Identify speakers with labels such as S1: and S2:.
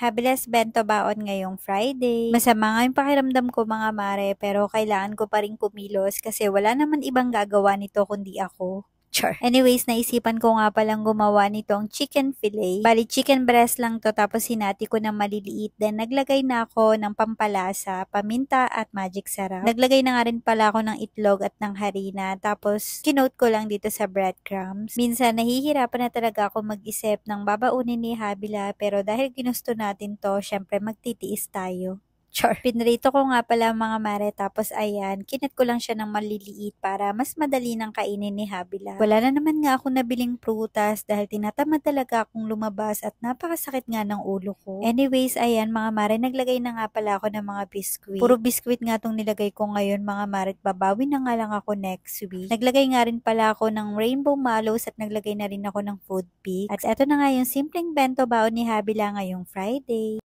S1: Habelas bento baon ngayong Friday. Masama nga yung pakiramdam ko mga mare, pero kailangan ko pa rin kumilos kasi wala naman ibang gagawa nito kundi ako. Char. Anyways, naisipan ko nga palang gumawa nitong chicken fillet. Bali, chicken breast lang to tapos hinati ko ng maliliit. Then, naglagay na ako ng pampalasa, paminta at magic sarap. Naglagay na nga rin pala ako ng itlog at ng harina. Tapos, kinote ko lang dito sa breadcrumbs. Minsan, nahihirapan na talaga ako mag-isip ng babaunin ni Habila. Pero dahil ginusto natin to, syempre magtitiis tayo. Char. Pinrito ko nga pala mga mare tapos ayan, kinat ko lang siya ng maliliit para mas madali nang kainin ni Habila. Wala na naman nga ako nabiling prutas dahil tinatamad talaga akong lumabas at napakasakit nga ng ulo ko. Anyways, ayan mga mare, naglagay na nga pala ako ng mga biskwit. Puro biskwit nga tong nilagay ko ngayon mga mare, babawi na nga lang ako next week. Naglagay nga rin pala ako ng rainbow mallows at naglagay na rin ako ng food peaks. At eto na nga yung simpleng bento baon ni Habila ngayong Friday.